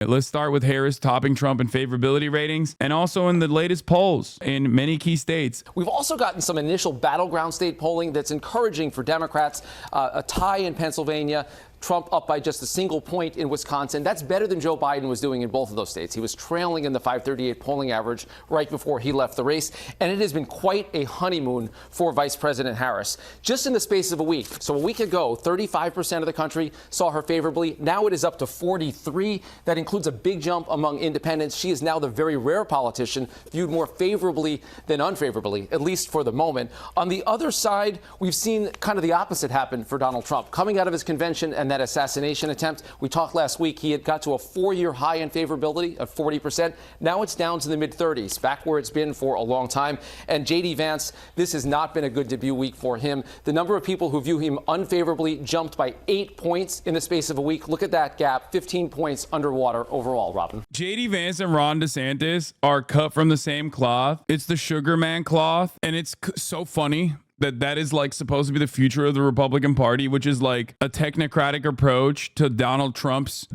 Let's start with Harris topping Trump in favorability ratings and also in the latest polls in many key states. We've also gotten some initial battleground state polling that's encouraging for Democrats. A tie in Pennsylvania. Trump up by just a single point in Wisconsin. That's better than Joe Biden was doing in both of those states. He was trailing in the 538 polling average right before he left the race. And it has been quite a honeymoon for Vice President Harris. Just in the space of a week. So a week ago, 35% of the country saw her favorably. Now it is up to 43. That includes a big jump among independents. She is now the very rare politician viewed more favorably than unfavorably, at least for the moment. On the other side, we've seen kind of the opposite happen for Donald Trump. Coming out of his convention and that assassination attempt, we talked last week, he had got to a 4-year high in favorability of 40%. Now it's down to the mid-30s, back where it's been for a long time. And J.D. Vance, this has not been a good debut week for him. The number of people who view him unfavorably jumped by 8 points in the space of a week. Look at that gap, 15 points underwater overall, Robin. J.D. Vance and Ron DeSantis are cut from the same cloth. It's the Sugar Man cloth. And it's so funny that is like supposed to be the future of the Republican Party, which is like a technocratic approach to Donald Trump's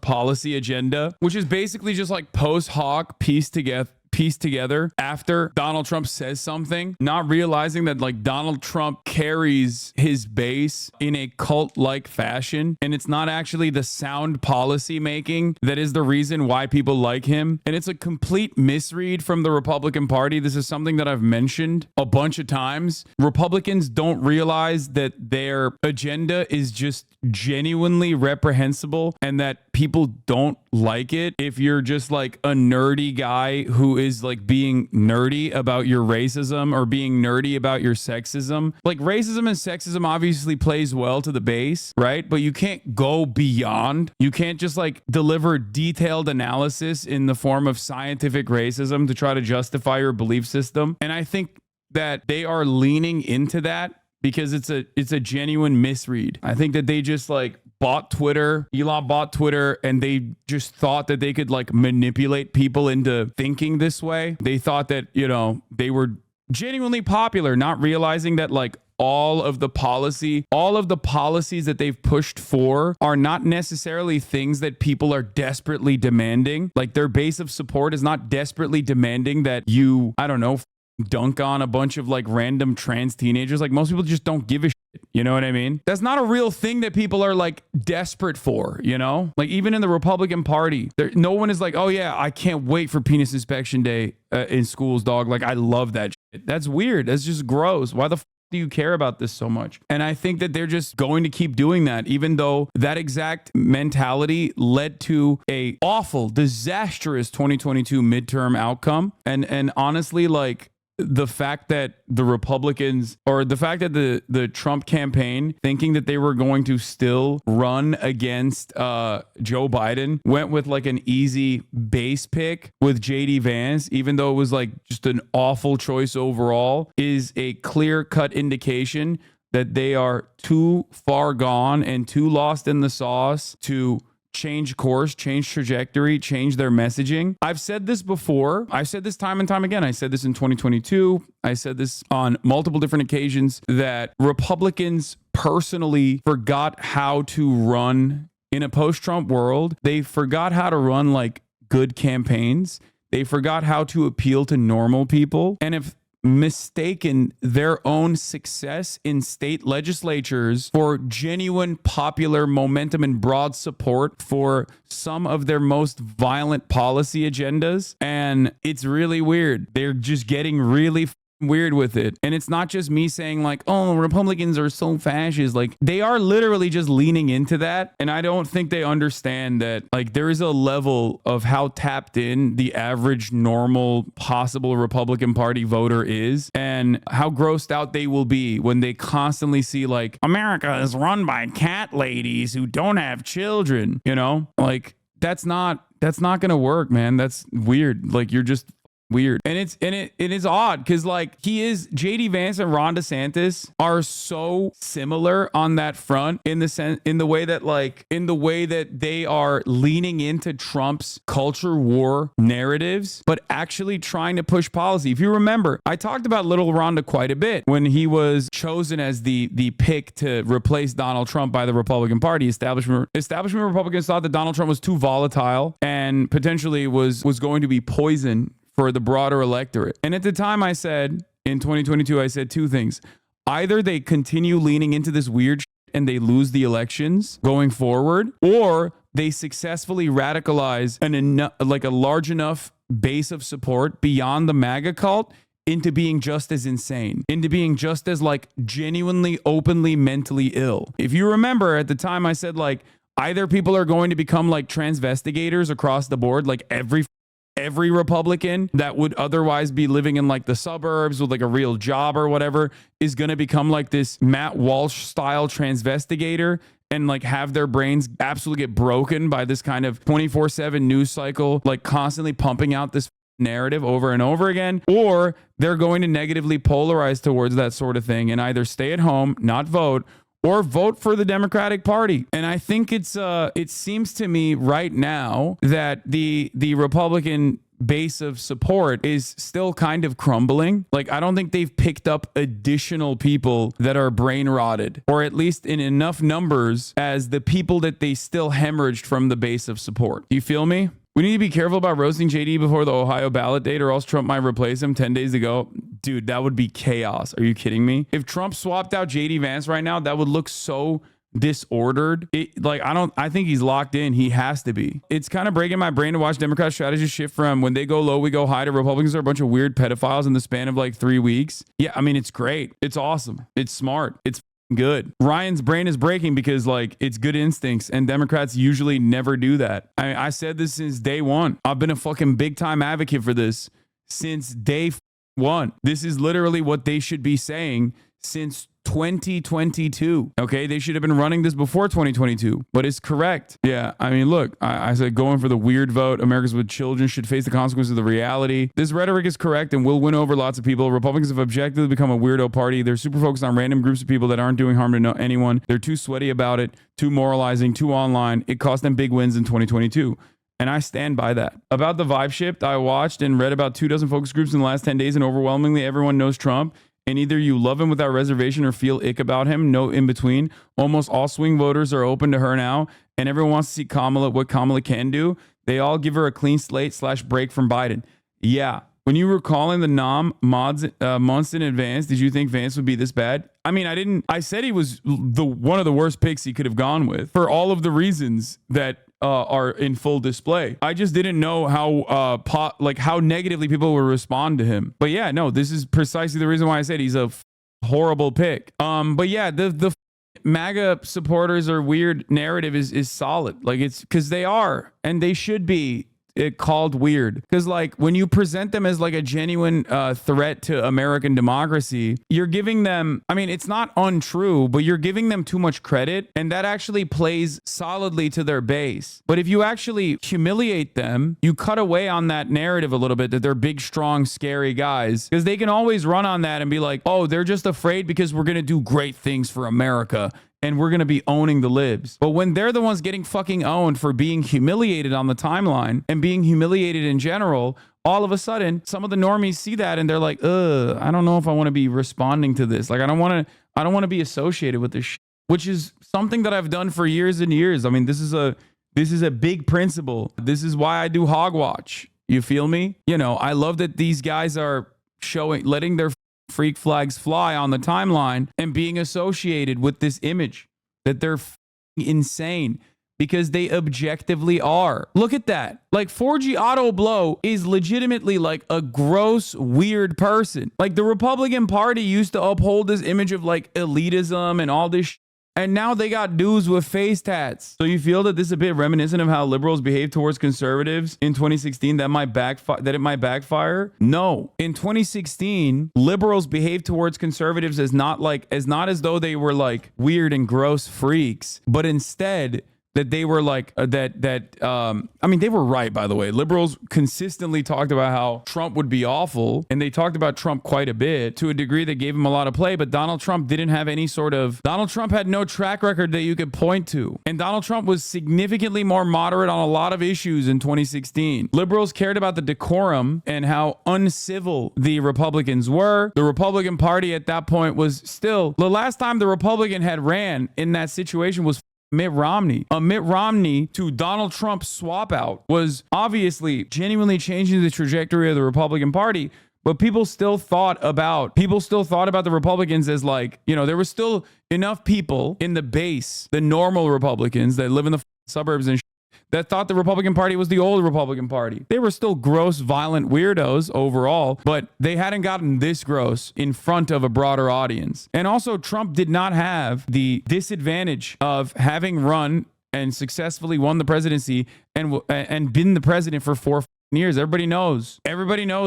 policy agenda, which is basically just like post hoc pieced together after Donald Trump says something, not realizing that like Donald Trump carries his base in a cult-like fashion, and it's not actually the sound policy making that is the reason why people like him. And it's a complete misread from the Republican Party. This is something that I've mentioned a bunch of times. Republicans don't realize that their agenda is just genuinely reprehensible and that people don't like it if you're just like a nerdy guy who is like being nerdy about your racism or being nerdy about your sexism. Like racism and sexism obviously plays well to the base, right? But you can't go beyond. You can't just like deliver detailed analysis in the form of scientific racism to try to justify your belief system. And I think that they are leaning into that because it's a genuine misread. I think that they just like bought Twitter. Elon bought Twitter, and they just thought that they could like manipulate people into thinking this way. They thought that, you know, they were genuinely popular, not realizing that like all of the policies that they've pushed for are not necessarily things that people are desperately demanding. Like their base of support is not desperately demanding that you, I don't know, dunk on a bunch of like random trans teenagers. Like most people just don't give a shit. You know what I mean? That's not a real thing that people are like desperate for, you know? Like even in the Republican Party, no one is like, oh yeah, I can't wait for penis inspection day in schools, dog. Like I love that shit. That's weird. That's just gross. Why the do you care about this so much? And I think that they're just going to keep doing that, even though that exact mentality led to a awful, disastrous 2022 midterm outcome. And honestly, like, the fact that the Republicans, or the fact that the Trump campaign, thinking that they were going to still run against Joe Biden, went with like an easy base pick with J.D. Vance, even though it was like just an awful choice overall, is a clear-cut indication that they are too far gone and too lost in the sauce to change course, change trajectory, change their messaging. I've said this before. I've said this time and time again. I said this in 2022. I said this on multiple different occasions that Republicans personally forgot how to run in a post-Trump world. They forgot how to run like good campaigns. They forgot how to appeal to normal people. And if mistaken their own success in state legislatures for genuine popular momentum and broad support for some of their most violent policy agendas. And it's really weird. They're just getting really weird with it. And it's not just me saying like, oh, Republicans are so fascist. Like they are literally just leaning into that. And I don't think they understand that like there is a level of how tapped in the average normal possible Republican Party voter is, and how grossed out they will be when they constantly see like America is run by cat ladies who don't have children, you know? Like that's not going to work, man. That's weird. Like you're just weird. And it is odd because like JD Vance and Ron DeSantis are so similar on that front in the way that they are leaning into Trump's culture war narratives, but actually trying to push policy. If you remember, I talked about Little Rhonda quite a bit when he was chosen as the pick to replace Donald Trump by the Republican Party. Establishment Republicans thought that Donald Trump was too volatile and potentially was going to be poison for the broader electorate. And at the time I said, in 2022, I said two things. Either they continue leaning into this weird shit and they lose the elections going forward, or they successfully radicalize a large enough base of support beyond the MAGA cult into being just as insane, into being just as like genuinely, openly, mentally ill. If you remember at the time I said like, either people are going to become like transvestigators across the board, like every Republican that would otherwise be living in like the suburbs with like a real job or whatever is going to become like this Matt Walsh style transvestigator and like have their brains absolutely get broken by this kind of 24/7 news cycle, like constantly pumping out this narrative over and over again, or they're going to negatively polarize towards that sort of thing and either stay at home, not vote, or vote for the Democratic Party. And I think it seems to me right now that the Republican base of support is still kind of crumbling. Like, I don't think they've picked up additional people that are brain rotted, or at least in enough numbers as the people that they still hemorrhaged from the base of support. Do you feel me? We need to be careful about roasting JD before the Ohio ballot date, or else Trump might replace him 10 days ago. Dude, that would be chaos. Are you kidding me? If Trump swapped out JD Vance right now, that would look so disordered. I think he's locked in. He has to be. It's kind of breaking my brain to watch Democrat strategies shift from when they go low, we go high, to Republicans are a bunch of weird pedophiles in the span of like 3 weeks. Yeah, I mean, it's great. It's awesome. It's smart. It's good. Ryan's brain is breaking because like it's good instincts, and Democrats usually never do that. I said this since day one. I've been a fucking big time advocate for this since day one. This is literally what they should be saying since 2022. Okay, they should have been running this before 2022, but it's correct. Yeah, I mean, look, I said going for the weird vote. Americans with children should face the consequences of the reality. This rhetoric is correct and will win over lots of people. Republicans have objectively become a weirdo party. They're super focused on random groups of people that aren't doing harm to anyone. They're too sweaty about it, too moralizing, too online. It cost them big wins in 2022. And I stand by that. About the vibe shift, I watched and read about 24 focus groups in the last 10 days, and overwhelmingly everyone knows Trump. And either you love him without reservation or feel ick about him. No in between. Almost all swing voters are open to her now, and everyone wants to see what Kamala can do. They all give her a clean slate / break from Biden. Yeah. When you were calling the months in advance, did you think Vance would be this bad? I mean, I didn't. I said he was one of the worst picks he could have gone with for all of the reasons that are in full display. I just didn't know how negatively people would respond to him. But yeah, no, this is precisely the reason why I said he's a horrible pick. But yeah, the MAGA supporters or weird narrative is solid. Like, it's because they are, and they should be called weird, because like when you present them as like a genuine threat to American democracy, you're giving them, I mean, it's not untrue, but you're giving them too much credit, and that actually plays solidly to their base. But if you actually humiliate them, you cut away on that narrative a little bit that they're big, strong, scary guys, because they can always run on that and be like, oh, they're just afraid because we're going to do great things for America and we're going to be owning the libs. But when they're the ones getting fucking owned for being humiliated on the timeline and being humiliated in general, all of a sudden, some of the normies see that and they're like, I don't know if I want to be responding to this. Like, I don't want to be associated with this shit, which is something that I've done for years and years. I mean, this is a big principle. This is why I do Hogwatch. You feel me? You know, I love that these guys are letting their freak flags fly on the timeline and being associated with this image that they're insane, because they objectively are. Look at that. Like, 4G Auto Blow is legitimately like a gross, weird person. Like, the Republican Party used to uphold this image of like elitism and all this and now they got dudes with face tats. So you feel that this is a bit reminiscent of how liberals behave towards conservatives in 2016 that it might backfire? No. In 2016, liberals behaved towards conservatives as not as though they were like weird and gross freaks, but instead that they were like I mean, they were right, by the way. Liberals consistently talked about how Trump would be awful, and they talked about Trump quite a bit to a degree that gave him a lot of play, but Donald Trump didn't have any Donald Trump had no track record that you could point to. And Donald Trump was significantly more moderate on a lot of issues in 2016. Liberals cared about the decorum and how uncivil the Republicans were. The Republican Party at that point was still, the last time the Republican had ran in that situation was Mitt Romney. A Mitt Romney to Donald Trump swap out was obviously genuinely changing the trajectory of the Republican Party. But people still thought about the Republicans as like, you know, there was still enough people in the base, the normal Republicans that live in the suburbs and that thought the Republican Party was the old Republican Party. They were still gross, violent weirdos overall, but they hadn't gotten this gross in front of a broader audience. And also, Trump did not have the disadvantage of having run and successfully won the presidency and been the president for 4 years. Everybody knows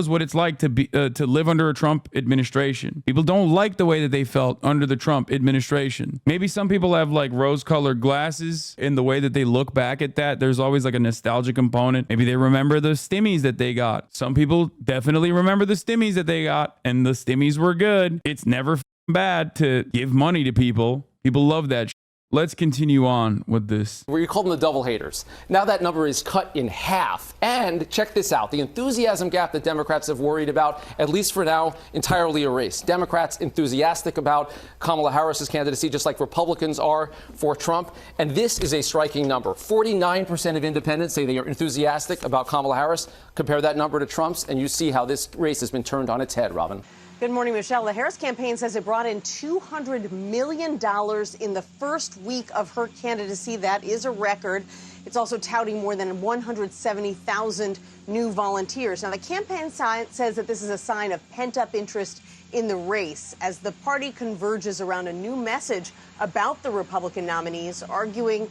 what it's like to live under a Trump administration. People don't like the way that they felt under the Trump administration. Maybe some people have like rose-colored glasses in the way that they look back at that. There's always like a nostalgia component. Maybe they remember the stimmies that they got. Some people definitely remember the stimmies that they got, and the stimmies were good. It's never bad to give money to people. People love that. Let's continue on with this. Where you call them the double haters. Now that number is cut in half. And check this out. The enthusiasm gap that Democrats have worried about, at least for now, entirely erased. Democrats enthusiastic about Kamala Harris's candidacy, just like Republicans are for Trump. And this is a striking number. 49% of independents say they are enthusiastic about Kamala Harris. Compare that number to Trump's, and you see how this race has been turned on its head, Robin. Good morning, Michelle. The Harris campaign says it brought in $200 million in the first week of her candidacy. That is a record. It's also touting more than 170,000 new volunteers. Now, the campaign says that this is a sign of pent-up interest in the race as the party converges around a new message about the Republican nominees, arguing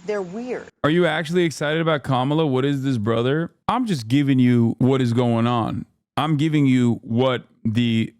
they're weird. Are you actually excited about Kamala? What is this, brother? I'm just giving you what is going on. I'm giving you what the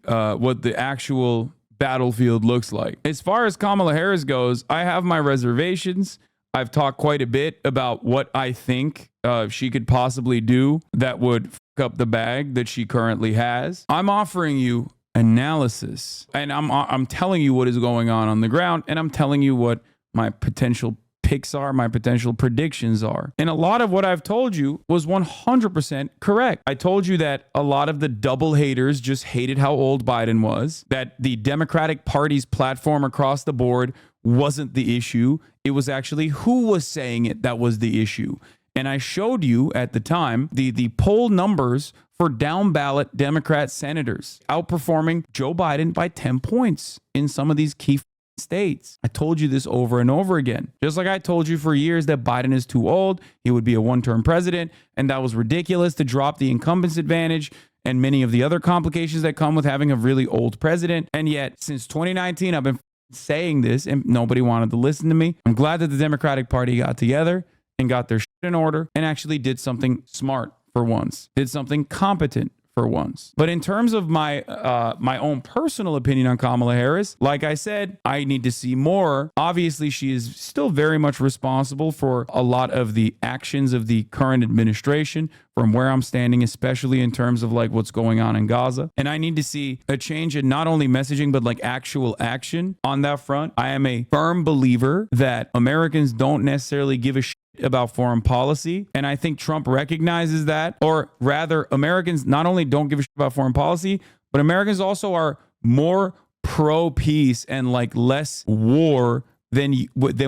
actual battlefield looks like. As far as Kamala Harris goes, I have my reservations. I've talked quite a bit about what I think she could possibly do that would fuck up the bag that she currently has. I'm offering you analysis, and I'm telling you what is going on the ground, and I'm telling you what my potential picks are, my potential predictions are. And a lot of what I've told you was 100% correct. I told you that a lot of the double haters just hated how old Biden was, that the Democratic Party's platform across the board wasn't the issue. It was actually who was saying it that was the issue. And I showed you at the time the poll numbers for down ballot Democrat senators outperforming Joe Biden by 10 points in some of these key states. I told you this over and over again. Just like I told you for years that Biden is too old, he would be a one-term president, and that was ridiculous to drop the incumbents advantage and many of the other complications that come with having a really old president. And yet, since 2019, I've been saying this and nobody wanted to listen to me. I'm glad that the Democratic Party got together and got their shit in order and actually did something smart for once, did something competent for once. But in terms of my own personal opinion on Kamala Harris, like I said, I need to see more. Obviously, she is still very much responsible for a lot of the actions of the current administration from where I'm standing, especially in terms of like what's going on in Gaza. And I need to see a change in not only messaging, but like actual action on that front. I am a firm believer that Americans don't necessarily give a shit about foreign policy. And I think Trump recognizes that, or rather, Americans not only don't give a shit about foreign policy, but Americans also are more pro-peace and like less war than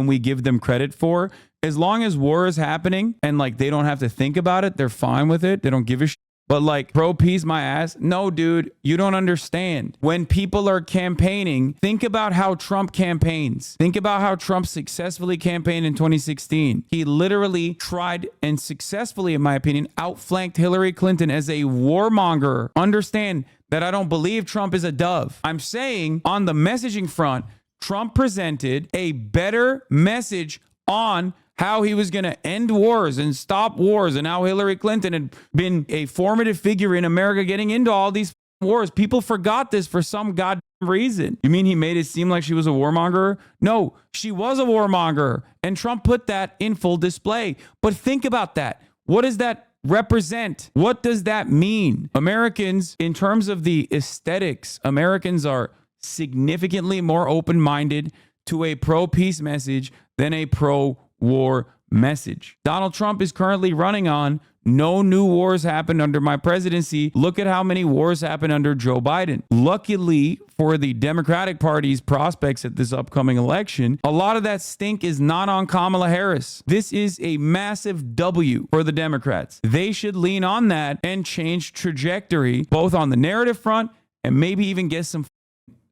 we give them credit for. As long as war is happening and like they don't have to think about it, they're fine with it. They don't give a shit. But like pro-peace my ass. No, dude, you don't understand. When people are campaigning, think about how Trump campaigns. Think about how Trump successfully campaigned in 2016. He literally tried and successfully, in my opinion, outflanked Hillary Clinton as a warmonger. Understand that I don't believe Trump is a dove. I'm saying on the messaging front, Trump presented a better message on how he was going to end wars and stop wars, and how Hillary Clinton had been a formative figure in America getting into all these wars. People forgot this for some goddamn reason. You mean he made it seem like she was a warmonger? No, she was a warmonger. And Trump put that in full display. But think about that. What does that represent? What does that mean? Americans, in terms of the aesthetics, Americans are significantly more open-minded to a pro-peace message than a pro-war message. Donald Trump is currently running on no new wars happened under my presidency. Look at how many wars happened under Joe Biden. Luckily for the Democratic Party's prospects at this upcoming election, a lot of that stink is not on Kamala Harris. This is a massive W for the Democrats. They should lean on that and change trajectory, both on the narrative front and maybe even get some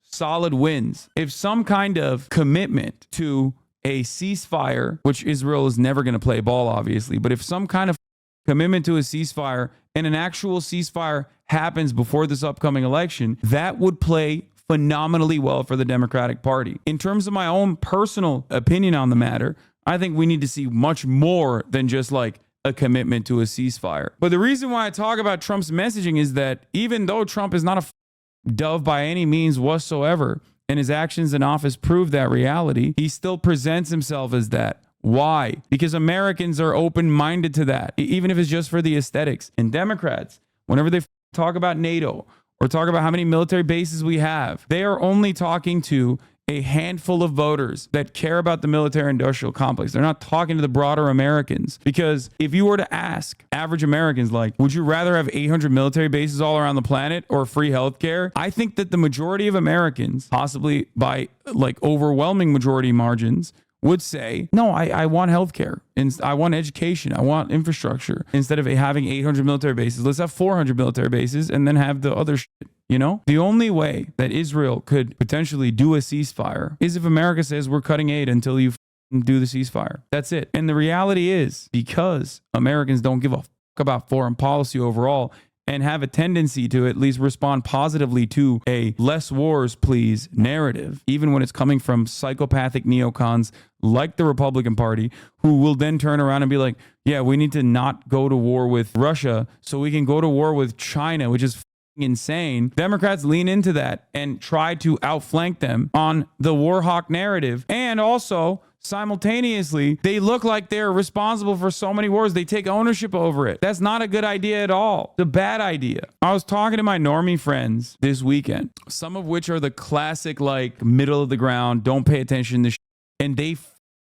solid wins. If some kind of commitment to a ceasefire, which Israel is never going to play ball, obviously, but if some kind of commitment to a ceasefire and an actual ceasefire happens before this upcoming election, that would play phenomenally well for the Democratic Party. In terms of my own personal opinion on the matter, I think we need to see much more than just like a commitment to a ceasefire. But the reason why I talk about Trump's messaging is that even though Trump is not a dove by any means whatsoever, and his actions in office prove that reality, he still presents himself as that. Why? Because Americans are open-minded to that, even if it's just for the aesthetics. And Democrats, whenever they talk about NATO or talk about how many military bases we have, they are only talking to a handful of voters that care about the military-industrial complex. They're not talking to the broader Americans. Because if you were to ask average Americans, like, would you rather have 800 military bases all around the planet or free healthcare? I think that the majority of Americans, possibly by like overwhelming majority margins, would say, no, I want healthcare, and I want education, I want infrastructure. Instead of having 800 military bases, let's have 400 military bases and then have the other shit, you know? The only way that Israel could potentially do a ceasefire is if America says we're cutting aid until you do the ceasefire. That's it. And the reality is, because Americans don't give a fuck about foreign policy overall, and have a tendency to at least respond positively to a less wars, please narrative, even when it's coming from psychopathic neocons like the Republican Party, who will then turn around and be like, yeah, we need to not go to war with Russia so we can go to war with China, which is insane. Democrats lean into that and try to outflank them on the war hawk narrative. And also, simultaneously, they look like they're responsible for so many wars. They take ownership over it. That's not a good idea at all. It's a bad idea. I was talking to my normie friends this weekend, some of which are the classic, like, middle of the ground, don't pay attention to shit, and they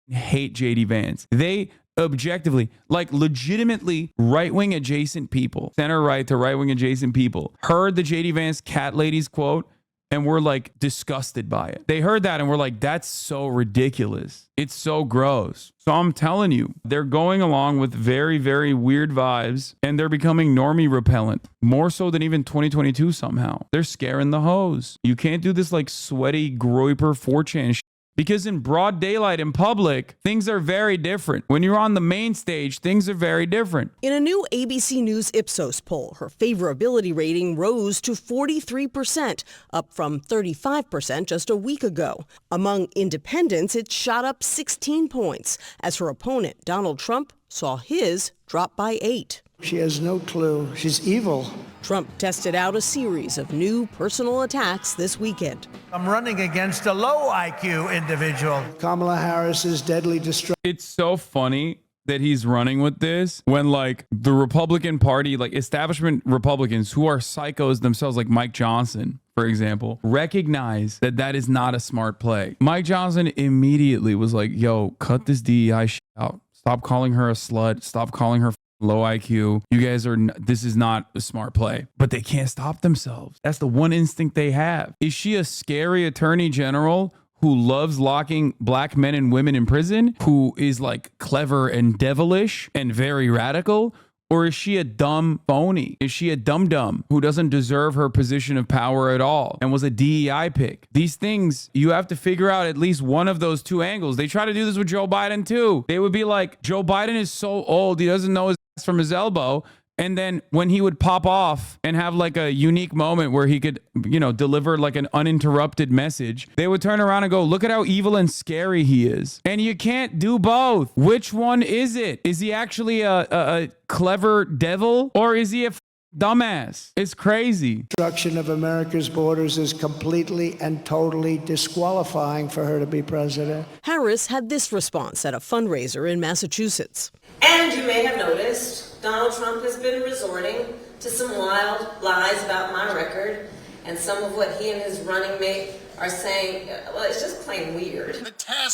hate JD Vance. They objectively, like legitimately right-wing adjacent people, center right to right-wing adjacent people, heard the JD Vance cat ladies quote and were like disgusted by it. They heard that and were like, that's so ridiculous. It's so gross. So I'm telling you, they're going along with very, very weird vibes, and they're becoming normie repellent, more so than even 2022 somehow. They're scaring the hoes. You can't do this like sweaty Groyper 4chan shit. Because in broad daylight in public, things are very different. When you're on the main stage, things are very different. In a new ABC News Ipsos poll, her favorability rating rose to 43%, up from 35% just a week ago. Among independents, it shot up 16 points, as her opponent, Donald Trump, saw his drop by 8. She has no clue. She's evil. Trump tested out a series of new personal attacks this weekend. I'm running against a low IQ individual. Kamala Harris is deadly destructive. It's so funny that he's running with this when like the Republican Party, like establishment Republicans who are psychos themselves, like Mike Johnson, for example, recognize that that is not a smart play. Mike Johnson immediately was like, yo, cut this DEI shit out. Stop calling her a slut. Stop calling her low IQ. You guys are, this is not a smart play. But they can't stop themselves. That's the one instinct they have. Is she a scary attorney general who loves locking black men and women in prison, who is like clever and devilish and very radical? Or is she a dumb phony? Is she a dum-dum who doesn't deserve her position of power at all and was a DEI pick? These things, you have to figure out at least one of those two angles. They try to do this with Joe Biden too. They would be like, Joe Biden is so old, he doesn't know his ass from his elbow. And then when he would pop off and have like a unique moment where he could, you know, deliver like an uninterrupted message, they would turn around and go, look at how evil and scary he is. And you can't do both. Which one is it? Is he actually a clever devil, or is he a dumbass. It's crazy. Destruction of America's borders is completely and totally disqualifying for her to be president. Harris had this response at a fundraiser in Massachusetts. And you may have noticed Donald Trump has been resorting to some wild lies about my record, and some of what he and his running mate are saying, well, it's just plain weird.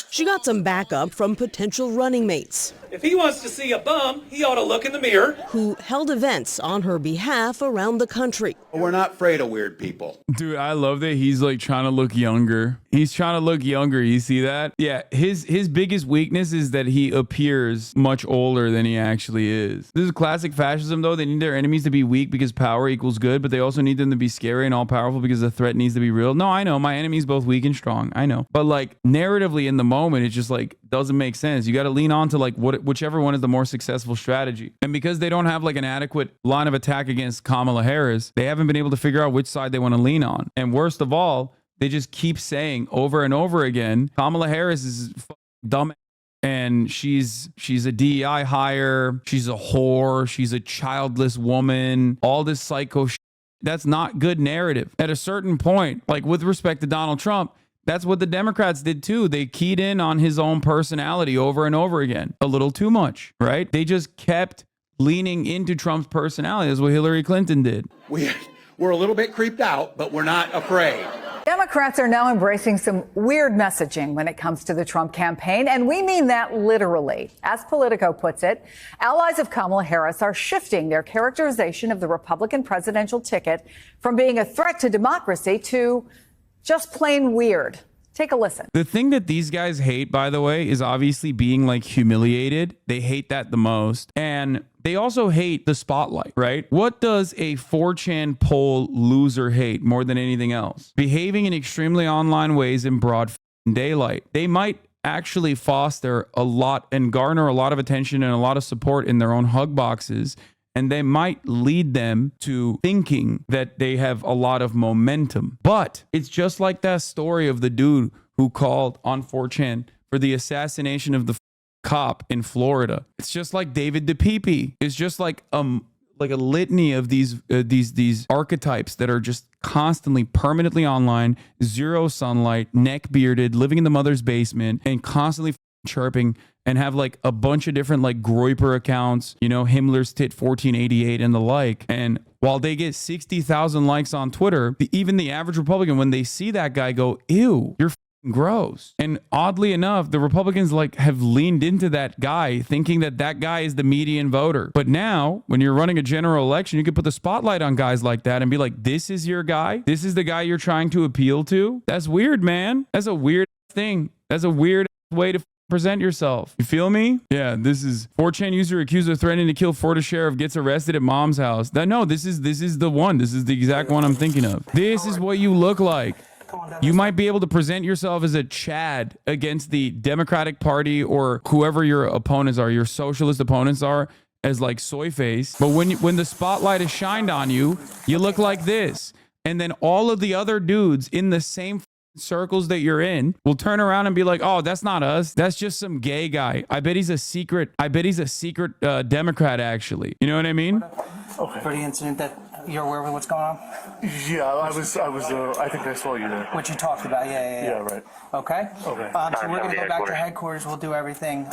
She got some backup from potential running mates If he wants to see a bum, he ought to look in the mirror. who held events on her behalf around the country. We're not afraid of weird people. Dude, I love that he's like trying to look younger. He's trying to look younger. You see that? Yeah, his biggest weakness is that he appears much older than he actually is. This is classic fascism, though. They need their enemies to be weak because power equals good, but they also need them to be scary and all-powerful because the threat needs to be real. No, I know. My enemy's both weak and strong. I know. But like narratively in the moment, it just like doesn't make sense. You got to lean on to like whichever one is the more successful strategy. And because they don't have like an adequate line of attack against Kamala Harris, they haven't been able to figure out which side they want to lean on. And worst of all, they just keep saying over and over again, Kamala Harris is dumb and she's a DEI hire, she's a whore, she's a childless woman, all this psycho shit. That's not good narrative. At a certain point, like with respect to Donald Trump, that's what the Democrats did too. They keyed in on his own personality over and over again. A little too much, right? They just kept leaning into Trump's personality. That's what Hillary Clinton did. We're a little bit creeped out, but we're not afraid. Democrats are now embracing some weird messaging when it comes to the Trump campaign, and we mean that literally. As Politico puts it, allies of Kamala Harris are shifting their characterization of the Republican presidential ticket from being a threat to democracy to just plain weird. Take a listen. The thing that these guys hate, by the way, is obviously being like humiliated. They hate that the most. And they also hate the spotlight, right? What does a 4chan poll loser hate more than anything else? Behaving in extremely online ways in broad daylight. They might actually foster a lot and garner a lot of attention and a lot of support in their own hug boxes. And they might lead them to thinking that they have a lot of momentum. But it's just like that story of the dude who called on 4chan for the assassination of the cop in Florida. It's just like David DePipe. It's just like a litany of these archetypes that are just constantly permanently online, zero sunlight, neck bearded, living in the mother's basement, and constantly chirping, and have like a bunch of different like Groyper accounts, you know, Himmler's tit 1488 and the like. And while they get 60,000 likes on Twitter, even the average Republican, when they see that guy, go, ew, you're gross. And oddly enough, the Republicans like have leaned into that guy, thinking that that guy is the median voter. But now when you're running a general election, you can put the spotlight on guys like that and be like, this is your guy. This is the guy you're trying to appeal to. That's weird, man. That's a weird thing. That's a weird way to present yourself. You feel me? Yeah, this is 4chan user accused of threatening to kill Florida sheriff gets arrested at mom's house. No, this is the one. This is the exact one I'm thinking of. This is what you look like. You might be able to present yourself as a Chad against the Democratic Party or whoever your opponents are, your socialist opponents are, as like soy face. But when the spotlight is shined on you, you look like this. And then all of the other dudes in the same circles that you're in will turn around and be like, oh, that's not us. That's just some gay guy. I bet he's a secret Democrat, actually. You know what I mean? Okay. For the incident that you're aware of what's going on? Yeah, I think I saw you there. What you talked about, yeah. Yeah, right. Okay? Okay. So we're going to go back to headquarters. We'll do everything.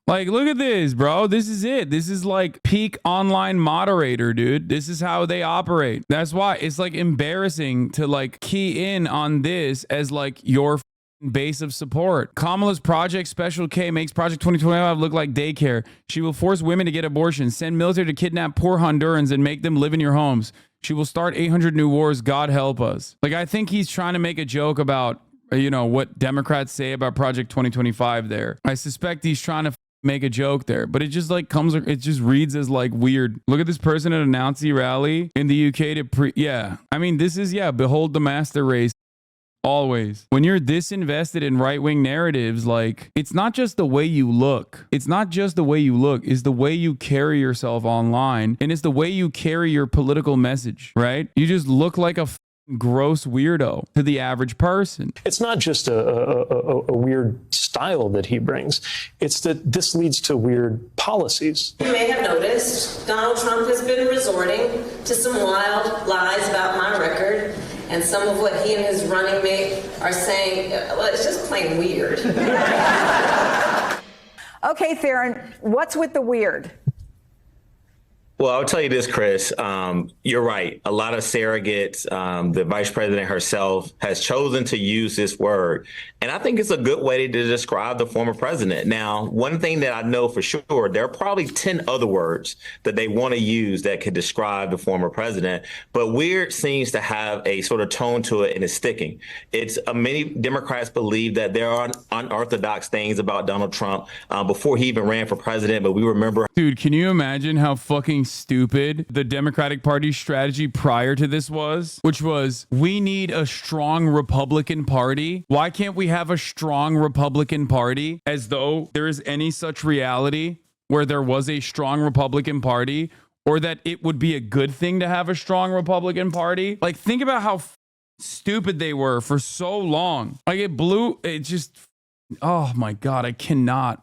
Like, look at this, bro. This is it. This is like peak online moderator, dude. This is how they operate. That's why it's like embarrassing to like key in on this as like your base of support. Kamala's Project Special K makes Project 2025 look like daycare. She will force women to get abortions, send military to kidnap poor Hondurans and make them live in your homes. She will start 800 new wars. God help us. Like, I think he's trying to make a joke about, you know, what Democrats say about Project 2025 there. I suspect he's trying to make a joke there, but it just like it just reads as like weird. Look at this person at a Nazi rally in the UK I mean, this is, behold the master race. Always. When you're this invested in right-wing narratives, like, it's not just the way you look. It's not just the way you look. It's the way you carry yourself online. And it's the way you carry your political message, right? You just look like a gross weirdo to the average person. It's not just a weird style that he brings. It's that this leads to weird policies. You may have noticed Donald Trump has been resorting to some wild lies about my record, and some of what he and his running mate are saying, well, it's just plain weird. Okay, Theron, what's with the weird? Well, I'll tell you this, Chris. You're right. A lot of surrogates, the vice president herself has chosen to use this word. And I think it's a good way to describe the former president. Now, one thing that I know for sure, there are probably 10 other words that they want to use that could describe the former president. But weird seems to have a sort of tone to it, and it's sticking. Many Democrats believe that there are unorthodox things about Donald Trump before he even ran for president. But we remember. Dude, can you imagine how fucking stupid the Democratic Party's strategy prior to this was, which was, we need a strong Republican Party. Why can't we have a strong Republican Party? As though there is any such reality where there was a strong Republican Party, or that it would be a good thing to have a strong Republican Party. Like, think about how stupid they were for so long. Like, it just, oh my God, I cannot.